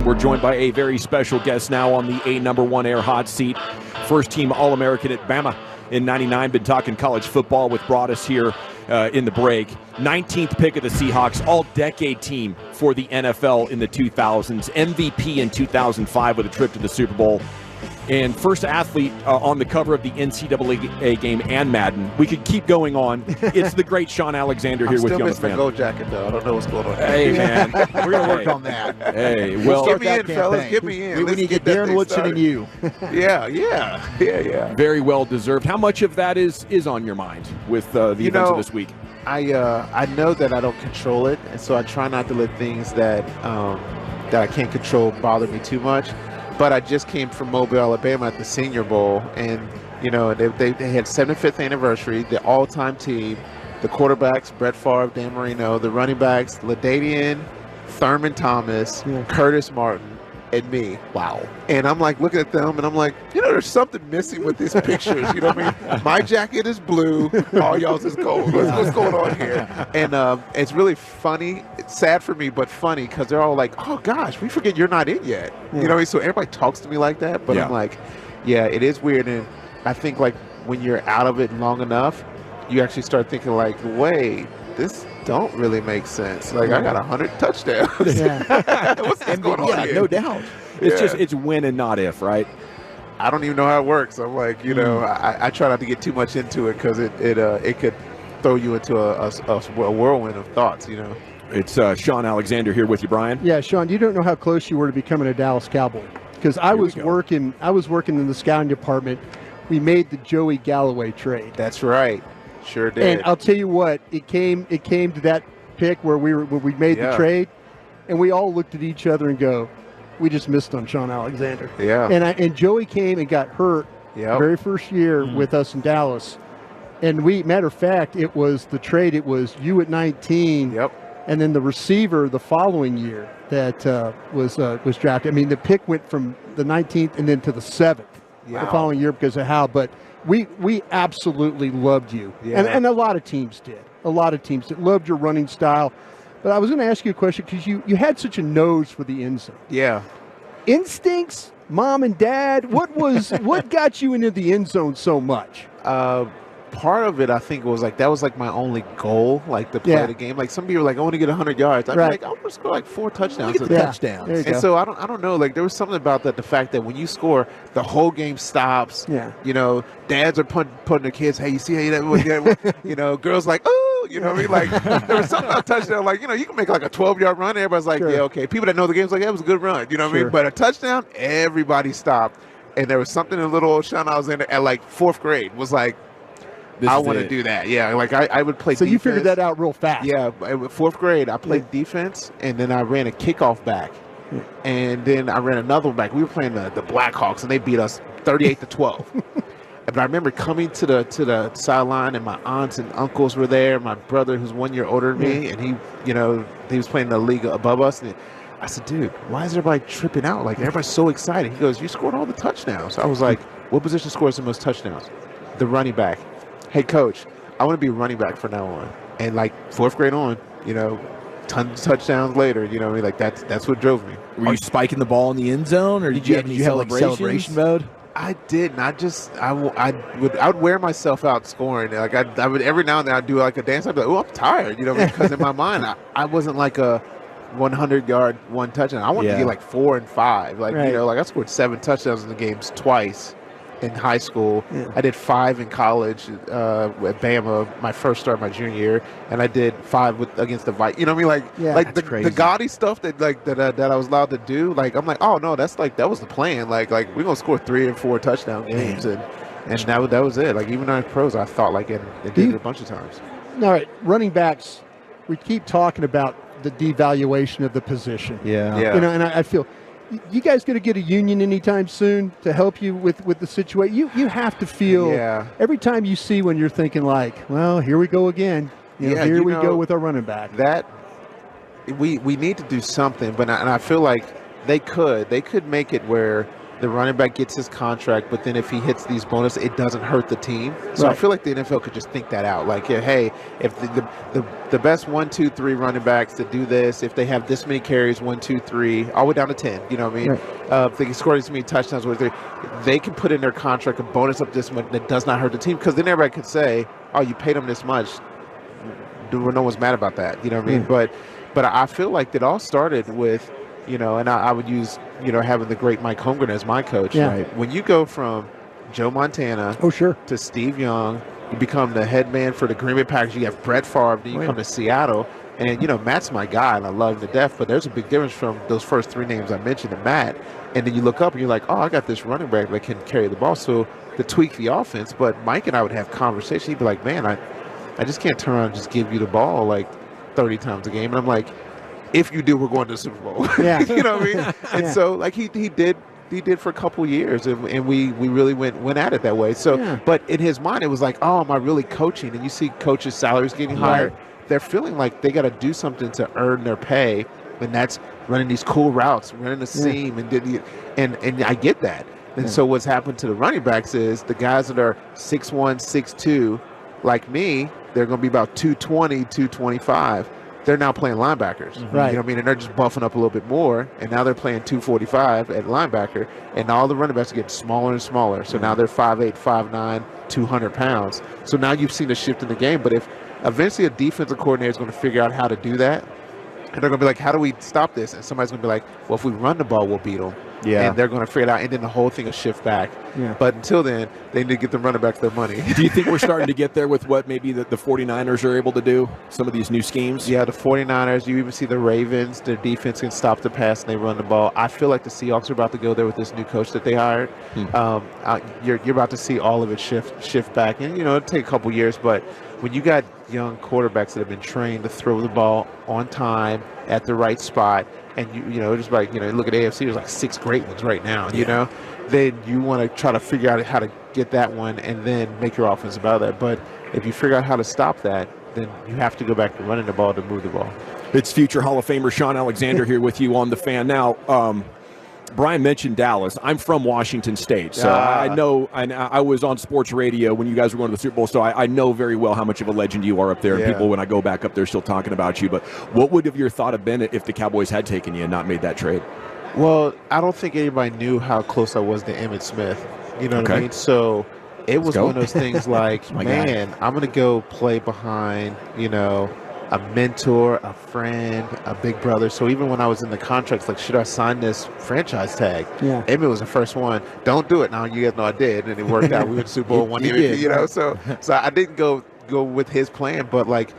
We're joined by a very special guest now on the #1 air hot seat. First-team All-American at Bama in '99. Been talking college football with Broadus here in the break. 19th pick of the Seahawks, all-decade team for the NFL in the 2000s. MVP in 2005 with a trip to the Super Bowl. And first athlete on the cover of the NCAA game and Madden. We could keep going on. It's the great Shaun Alexander here with you on the fan. I'm still missing the gold jacket, though. I don't know what's going on. Hey, man. We're going to work on that. Hey, well. Get me in, fellas. Get me in. We need to get Darren Woodson and you. Yeah. Very well deserved. How much of that is on your mind with the events of this week? I know that I don't control it, and so I try not to let things that I can't control bother me too much. But I just came from Mobile, Alabama at the Senior Bowl, and they had 75th anniversary, the all-time team, the quarterbacks, Brett Favre, Dan Marino, the running backs, LaDainian, Thurman Thomas, Curtis Martin, and me. Wow. And I'm like looking at them, and I'm like, there's something missing with these pictures. You know what I mean? My jacket is blue, all y'all's is gold. What's going on here? And it's really funny. It's sad for me, but funny because they're all like, oh gosh, we forget you're not in yet. You know what I mean? So everybody talks to me like that, but I'm like, yeah, it is weird. And I think like when you're out of it long enough, you actually start thinking like, wait, this don't really make sense. Like I got 100 touchdowns. What's going on here? No doubt. It's when and not if, right? I don't even know how it works. I'm like, I try not to get too much into it because it could throw you into a whirlwind of thoughts. It's Shaun Alexander here with you, Brian. Yeah, Shaun, you don't know how close you were to becoming a Dallas Cowboy because I was working in the scouting department. We made the Joey Galloway trade. That's right. Sure did. And I'll tell you what, it came to that pick where we made the trade, and we all looked at each other and go, we just missed on Shaun Alexander. Yeah. And Joey came and got hurt the very first year with us in Dallas. And matter of fact, it was the trade. It was you at 19. Yep. And then the receiver the following year that was drafted. I mean, the pick went from the 19th and then to the 7th the following year because of how. But we absolutely loved you. Yeah. And a lot of teams did. A lot of teams that loved your running style. But I was going to ask you a question because you had such a nose for the end zone. Yeah. Instincts, mom and dad, what got you into the end zone so much? Part of it, I think, was like that was like my only goal, like to play the game. Like some people were like, I want to get 100 yards. I'd be like, I'm going to score like 4 touchdowns. Touchdowns. And so I don't know. Like there was something about that. The fact that when you score, the whole game stops. Yeah. Dads are putting their kids. Hey, you see how that? Girls like, oh, you know what I mean? Like there was something about a touchdown. Like you can make like a 12-yard run. Everybody's like, yeah, okay. People that know the game's like, that was a good run. You know what I mean? But a touchdown, everybody stopped. And there was something in little Shaun Alexander at like 4th grade was like, I want to do that. Yeah, like I would play defense. So you figured that out real fast. Yeah, 4th grade, I played defense, and then I ran a kickoff back. And then I ran another one back. We were playing the Blackhawks, and they beat us 38-12. But I remember coming to the sideline, and my aunts and uncles were there. My brother, who's 1 year older than me, and he was playing in the league above us. And I said, dude, why is everybody tripping out? Like, everybody's so excited. He goes, you scored all the touchdowns. I was like, what position scores the most touchdowns? The running back. Hey, coach, I want to be a running back from now on. And, like, 4th grade on, tons of touchdowns later, like that's what drove me. Were you spiking the ball in the end zone, or did you have any celebration mode? I didn't. I would wear myself out scoring. Like I would every now and then I'd do like a dance. I'd be like, oh, I'm tired, because in my mind I wasn't like a 100-yard one touchdown. I wanted to get like 4 and 5. Like like I scored 7 touchdowns in the games twice in high school. Yeah. I did 5 in college at Bama, my first start my junior year, and I did 5 against the Vikings. You know what I mean? Like the gaudy stuff that I was allowed to do. Like I'm like, oh no, that was the plan. Like we're gonna score 3 and 4 touchdown games, and that was it. Like even on pros, I thought like it did it a bunch of times. All right, running backs. We keep talking about the devaluation of the position. Yeah. And I feel. You guys going to get a union anytime soon to help you with the situation? You have to feel every time you see when you're thinking like, well, here we go again. Here we go with our running back. That we need to do something, but I feel like they could make it where the running back gets his contract, but then if he hits these bonuses, it doesn't hurt the team. So I feel like the NFL could just think that out. Like, hey, if the best 1, 2, 3 running backs to do this, if they have this many carries, 1, 2, 3, all the way down to 10, you know what I mean? If they can score this many touchdowns, they can put in their contract a bonus up this much that does not hurt the team. Because then everybody could say, oh, you paid them this much. No one's mad about that, you know what I mean? But I feel like it all started with, and I would use, having the great Mike Holmgren as my coach. Right? When you go from Joe Montana to Steve Young, you become the head man for the Green Bay Packers. You have Brett Favre, then you come to Seattle. And, Matt's my guy, and I love him to death. But there's a big difference from those first 3 names I mentioned to Matt. And then you look up and you're like, oh, I got this running back that can carry the ball. So to tweak the offense. But Mike and I would have conversations. He'd be like, man, I just can't turn around and just give you the ball like 30 times a game. And I'm like, if you do, we're going to the Super Bowl. Yeah. You know what I mean? And so, like, he did for a couple of years, and we really went at it that way. So, but in his mind, it was like, oh, am I really coaching? And you see coaches' salaries getting higher. They're feeling like they got to do something to earn their pay, and that's running these cool routes, running the seam, and I get that. And so what's happened to the running backs is the guys that are 6'1", 6'2", like me, they're going to be about 220, 225. They're now playing linebackers. You know what I mean? And they're just buffing up a little bit more, and now they're playing 245 at linebacker, and all the running backs are getting smaller and smaller. So now they're 5'8", 5'9", 200 pounds. So now you've seen a shift in the game. But if eventually a defensive coordinator is going to figure out how to do that, and they're going to be like, how do we stop this? And somebody's going to be like, well, if we run the ball, we'll beat them. And they're going to figure it out, and then the whole thing will shift back. But until then, they need to get the running back their money. Do you think we're starting to get there with what maybe the 49ers are able to do, some of these new schemes? Yeah, the 49ers, you even see the Ravens, their defense can stop the pass and they run the ball. I feel like the Seahawks are about to go there with this new coach that they hired. You're about to see all of it shift back. And, it'll take a couple years, but when you got young quarterbacks that have been trained to throw the ball on time at the right spot, and just like look at AFC, there's like 6 great ones right now. Then you want to try to figure out how to get that one and then make your offense about that. But if you figure out how to stop that, then you have to go back to running the ball to move the ball. It's future Hall of Famer Shaun Alexander here with you on The Fan. Now, Brian mentioned Dallas. I'm from Washington State, so I know. I was on sports radio when you guys were going to the Super Bowl, so I know very well how much of a legend you are up there. And people, when I go back up there, still talking about you. But what would your thought have been if the Cowboys had taken you and not made that trade? Well, I don't think anybody knew how close I was to Emmitt Smith. You know what I mean? So it was one of those things like, man, I'm going to go play behind, a mentor, a friend, a big brother. So even when I was in the contracts, like, should I sign this franchise tag? Emmitt was the first one. Don't do it. Now you guys know I did, and it worked out. We went to Super Bowl one year, So I didn't go with his plan, but like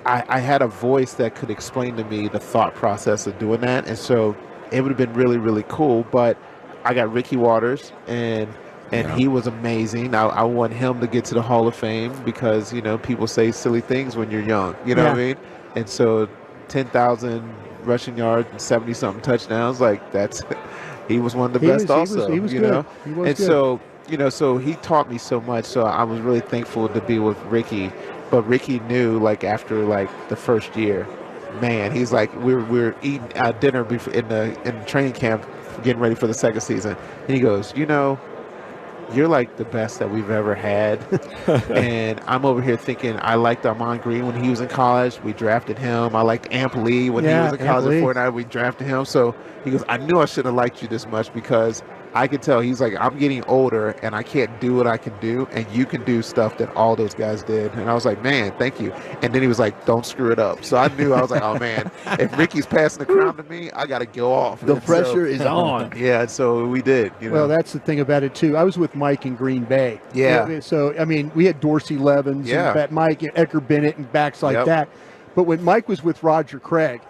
I had a voice that could explain to me the thought process of doing that, and so it would have been really, really cool. But I got Ricky Waters, and he was amazing. I want him to get to the Hall of Fame because, people say silly things when you're young. You know what I mean? And so 10,000 rushing yards and 70-something touchdowns, like he was one of the best also. He was good. He was and good. So he taught me so much. So I was really thankful to be with Ricky. But Ricky knew, like, after, like, the first year, man, he's like, we're eating dinner in the training camp getting ready for the second season. And he goes, you're like the best that we've ever had. And I'm over here thinking I liked Armand Green when he was in college. We drafted him. I liked Amp Lee when he was in college at Fortnite. We drafted him. So he goes, I knew I shouldn't have liked you this much because I could tell. He's like, I'm getting older and I can't do what I can do, and you can do stuff that all those guys did. And I was like, man, thank you. And then he was like, don't screw it up. So I knew. I was like, oh man, if Ricky's passing the crown to me, I got to go off. The pressure is on. Yeah, so we did. Well, that's the thing about it too. I was with Mike in Green Bay. So I mean, we had Dorsey Levens, and Mike, and Edgar Bennett, and backs like that. But when Mike was with Roger Craig,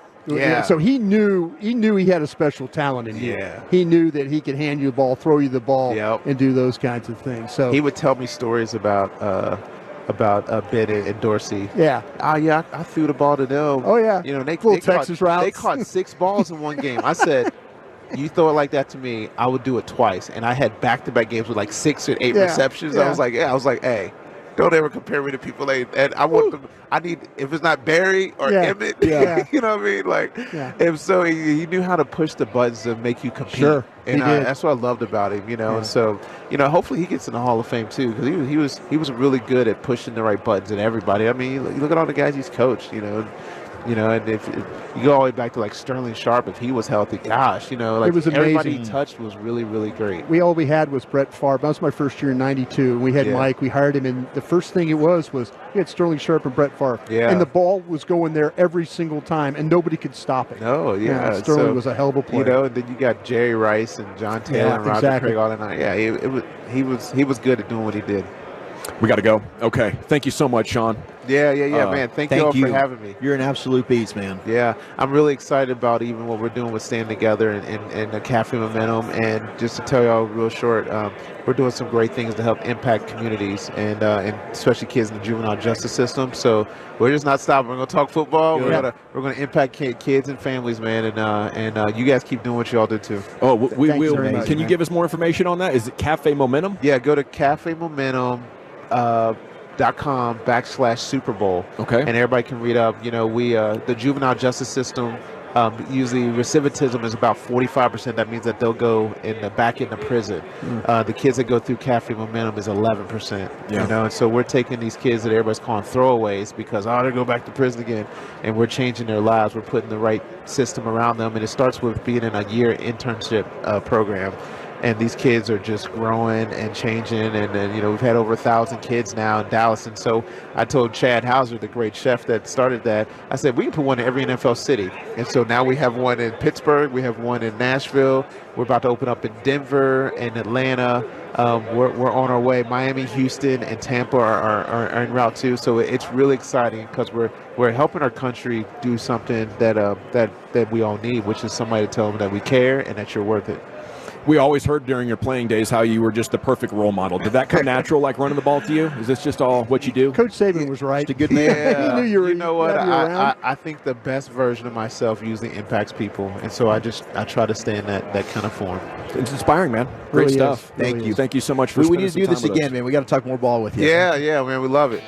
so he knew he had a special talent in you. He knew that he could hand you the ball, throw you the ball, and do those kinds of things. So he would tell me stories about Bennett and Dorsey. I threw the ball to them. They caught 6 balls in one game. I said, you throw it like that to me, I would do it twice. And I had back-to-back games with like 6 or 8 receptions. I was like, hey, don't ever compare me to people and I want them. I need, if it's not Barry or Emmett, you know what I mean? Like, and so he knew how to push the buttons to make you compete. Sure, and that's what I loved about him, you know. And so, you know, hopefully he gets in the Hall of Fame too, because he was really good at pushing the right buttons and everybody. I mean, you look at all the guys he's coached, you know. You know, and if you go all the way back to like Sterling Sharp, if he was healthy, gosh, you know, like it was everybody he touched was really, really great. All we had was Brett Favre. That was my first year in '92. We had Mike. We hired him, and the first thing it was we had Sterling Sharp and Brett Favre. Yeah. And the ball was going there every single time, and nobody could stop it. No, Sterling was a hell of a player. You know, and then you got Jerry Rice and John Taylor and Roger Craig all that night. Yeah, he was good at doing what he did. We got to go. Okay. Thank you so much, Shaun. Yeah, man. Thank you all for having me. You're an absolute beast, man. Yeah, I'm really excited about even what we're doing with Stand Together and the Cafe Momentum. And just to tell y'all real short, we're doing some great things to help impact communities and especially kids in the juvenile justice system. So we're just not stopping. We're going to talk football. We're going to impact kids and families, man. And you guys keep doing what y'all do too. Oh, we will. Much, Can you give us more information on that? Is it Cafe Momentum? Yeah, go to Cafe Momentum. .com/Super Bowl. Okay. And everybody can read up. You know, we the juvenile justice system, usually recidivism is about 45%. That means that they'll go back into prison. The kids that go through Cafe Momentum is 11%. Yeah. You know, and so we're taking these kids that everybody's calling throwaways because they go back to prison again, and we're changing their lives. We're putting the right system around them, and it starts with being in a year internship program. And these kids are just growing and changing. And you know, we've had over 1,000 kids now in Dallas. And so I told Chad Hauser, the great chef that started that, I said, we can put one in every NFL city. And so now we have one in Pittsburgh. We have one in Nashville. We're about to open up in Denver and Atlanta. We're on our way. Miami, Houston, and Tampa are en route too. So it's really exciting because we're helping our country do something that we all need, which is somebody to tell them that we care and that you're worth it. We always heard during your playing days how you were just the perfect role model. Did that come natural, like running the ball to you? Is this just all what you do? Coach Saban was right. Just a good man. Yeah. He knew you know what? I think the best version of myself usually impacts people, and so I try to stay in that kind of form. It's inspiring, man. Great Really stuff. Really Thank you so much for We spending need to some do time this with again, us. man. We got to talk more ball with you. Yeah, man. We love it.